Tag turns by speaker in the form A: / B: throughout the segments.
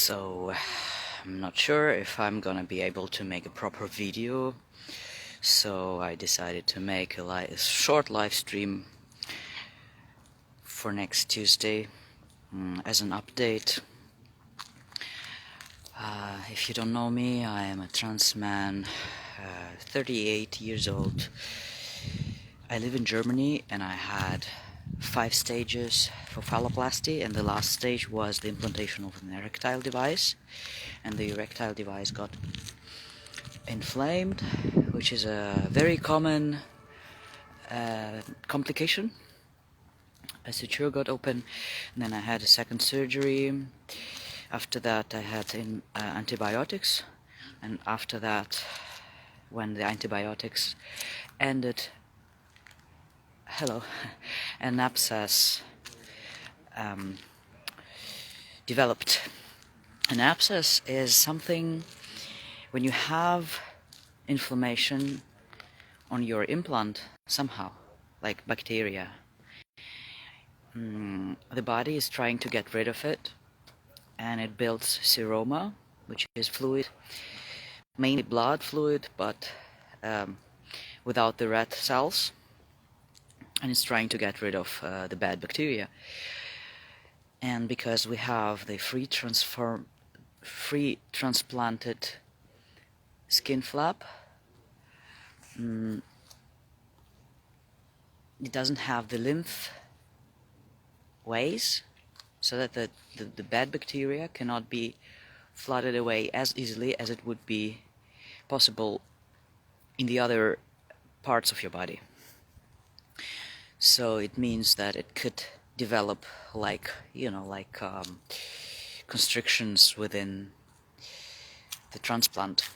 A: So I'm not sure if I'm gonna be able to make a proper video, so I decided to make a short live stream for next Tuesday as an update. If you don't know me, I am a trans man, 38 years old. I live in Germany and I had 5 stages for phalloplasty, and the last stage was the implantation of an erectile device, and the erectile device got inflamed, which is a very common complication. A suture got open, and then I had a second surgery. After that I had antibiotics, and after that, when the antibiotics ended, an abscess developed. An abscess is something when you have inflammation on your implant somehow, like bacteria. The body is trying to get rid of it, and it builds seroma, which is fluid, mainly blood fluid, but without the red cells, and it's trying to get rid of the bad bacteria. And because we have the free transplanted skin flap, it doesn't have the lymph ways, so that the bad bacteria cannot be flooded away as easily as it would be possible in the other parts of your body. So it means that it could develop like constrictions within the transplant.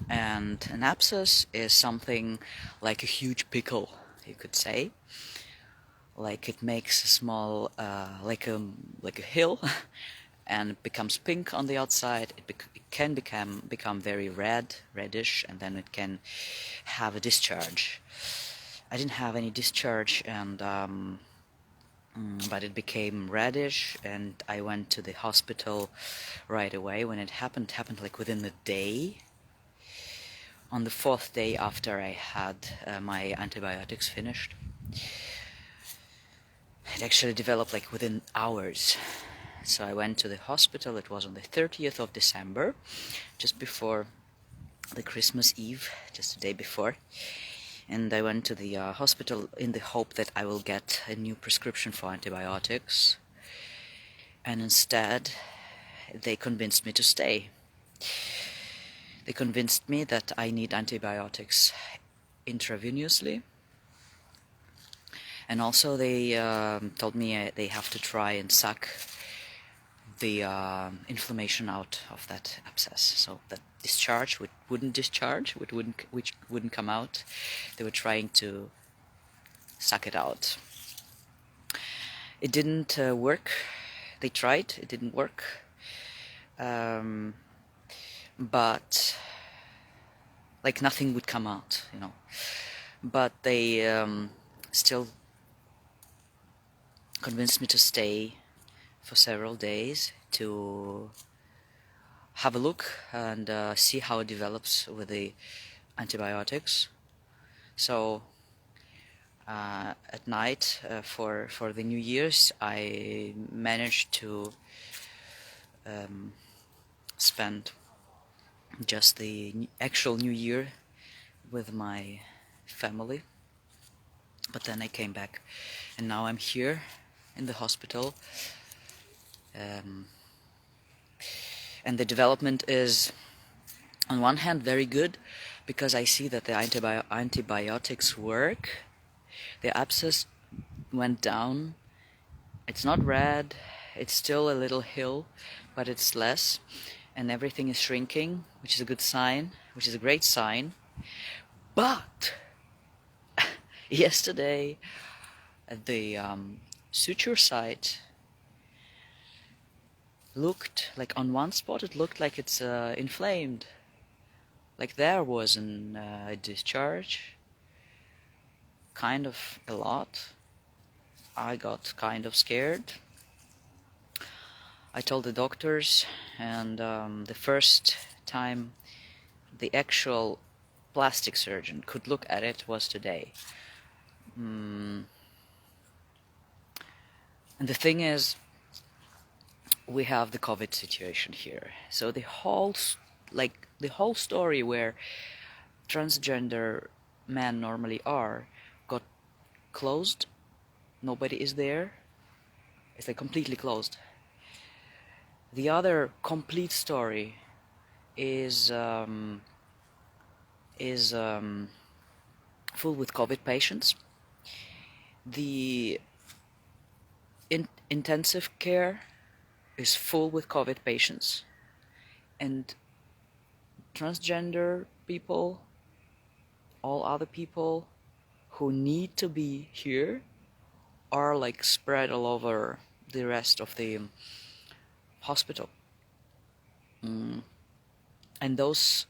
A: And an abscess is something like a huge pickle, you could say. Like it makes a small, like a hill, and it becomes pink on the outside. It can become very reddish, and then it can have a discharge. I didn't have any discharge, and but it became reddish, and I went to the hospital right away. When it happened like within a day. On the 4th day after I had my antibiotics finished. It actually developed like within hours. So I went to the hospital. It was on the 30th of December, just before the Christmas Eve, just the day before. And I went to the hospital in the hope that I will get a new prescription for antibiotics. And instead, they convinced me to stay. They convinced me that I need antibiotics intravenously. And also they told me they have to try and suck the inflammation out of that abscess, so that discharge wouldn't discharge, which wouldn't come out. They were trying to suck it out. It didn't work. They tried, it didn't work. But like nothing would come out, But they still convinced me to stay for several days to have a look and see how it develops with the antibiotics. So at night for the New Year's, I managed to spend just the actual New Year with my family. But then I came back, and now I'm here in the hospital. And the development is, on one hand, very good, because I see that the antibiotics work. The abscess went down. It's not red, it's still a little hill, but it's less, and everything is shrinking, which is a good sign, which is a great sign. But yesterday, at the suture site, looked like on one spot it looked like it's inflamed, like there was a discharge, kind of a lot. I got kind of scared. I told the doctors, and the first time the actual plastic surgeon could look at it was today. And the thing is, we have the COVID situation here. So the whole story where transgender men normally are got closed. Nobody is there. It's like completely closed. The other complete story is full with COVID patients. The intensive care is full with COVID patients, and transgender people, all other people who need to be here, are like spread all over the rest of the hospital. And those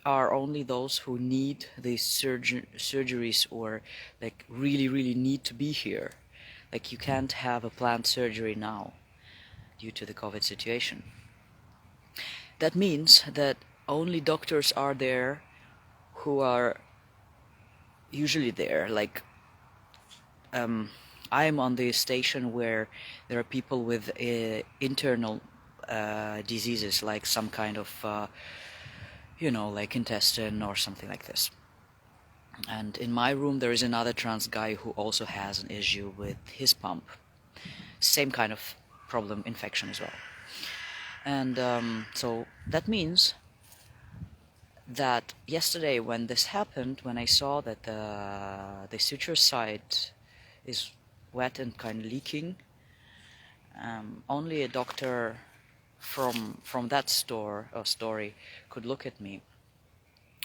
A: are only those who need the surgeries, or like really need to be here. Like, you can't have a planned surgery now due to the COVID situation. That means that only doctors are there who are usually there. Like, I'm on the station where there are people with internal diseases, like some kind of like intestine or something like this. And in my room there is another trans guy who also has an issue with his pump. Same kind of problem, infection as well. And so that means that yesterday when this happened, when I saw that the suture site is wet and kind of leaking, only a doctor from that story could look at me.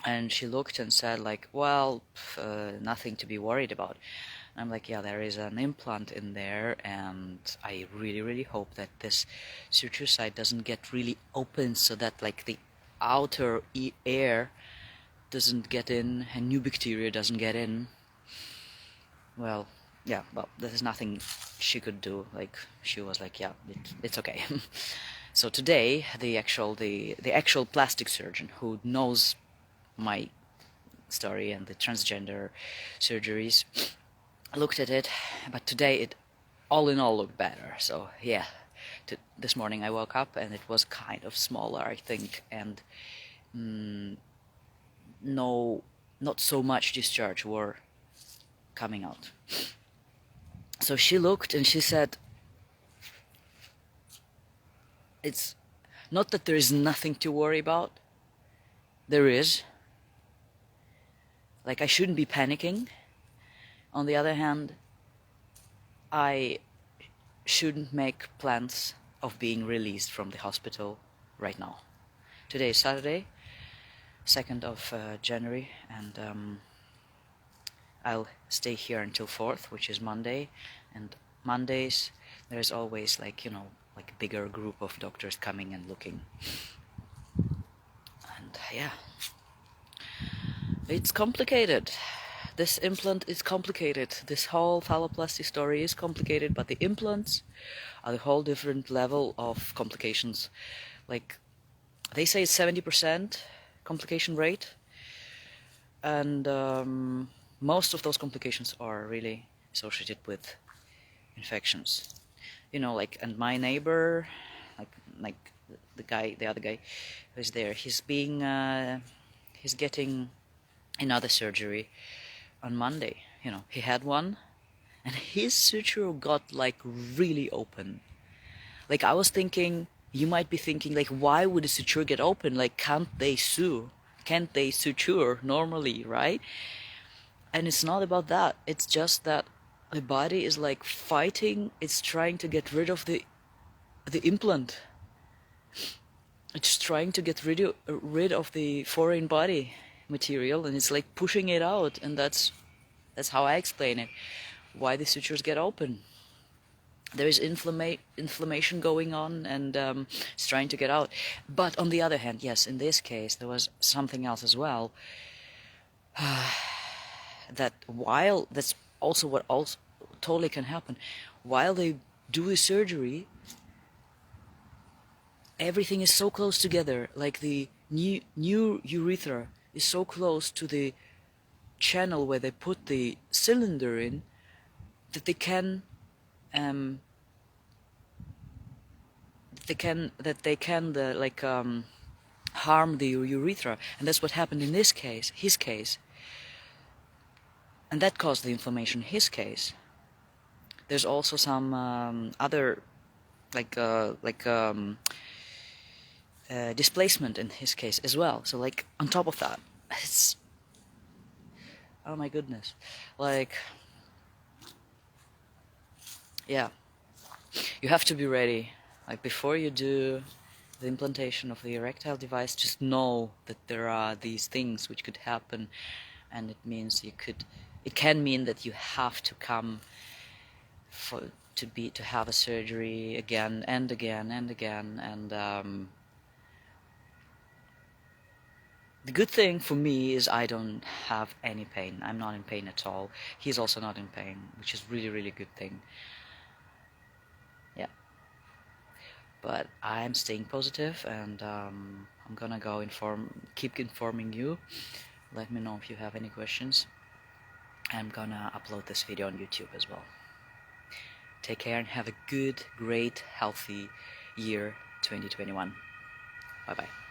A: And she looked and said, like, well, nothing to be worried about. And I'm like, yeah, there is an implant in there, and I really hope that this suture site doesn't get really open, so that like the outer air doesn't get in and new bacteria doesn't get in. Well, yeah, well, there's nothing she could do. Like, she was like, yeah, it's okay. So today, the actual plastic surgeon who knows my story and the transgender surgeries looked at it, but today it all in all looked better. So yeah, this morning I woke up and it was kind of smaller, I think, and no, not so much discharge were coming out. So she looked and she said, it's not that there is nothing to worry about. There is. Like, I shouldn't be panicking. On the other hand, I shouldn't make plans of being released from the hospital right now. Today is Saturday, 2nd of January, and I'll stay here until 4th, which is Monday. And Mondays, there's always like a bigger group of doctors coming and looking. And yeah, it's complicated. This implant is complicated. This whole phalloplasty story is complicated, but the implants are a whole different level of complications. Like, they say it's 70% complication rate, and most of those complications are really associated with infections. Like, and my neighbor, like the other guy who's there, he's getting another surgery on Monday. He had one, and his suture got like really open. Like, I was thinking, you might be thinking, like, why would a suture get open? Like, can't they suture normally, right? And it's not about that. It's just that the body is like fighting. It's trying to get rid of the implant. It's trying to get rid of the foreign body material, and it's like pushing it out. And that's how I explain it. Why the sutures get open. There is inflammation going on, and it's trying to get out. But on the other hand, yes, in this case there was something else as well. That's also what also totally can happen. While they do the surgery, everything is so close together, like the new urethra is so close to the channel where they put the cylinder in, that um, they can harm the urethra, and that's what happened in his case, and that caused the inflammation in his case. There's also some other displacement in his case as well. So like on top of that, it's, oh my goodness, like, yeah, you have to be ready. Like before you do the implantation of the erectile device, just know that there are these things which could happen, and it can mean that you have to come to have a surgery again and again and again. And the good thing for me is I don't have any pain. I'm not in pain at all. He's also not in pain, which is really, really good thing. Yeah. But I'm staying positive, and I'm gonna keep informing you. Let me know if you have any questions. I'm gonna upload this video on YouTube as well. Take care and have a good, great, healthy year 2021. Bye bye.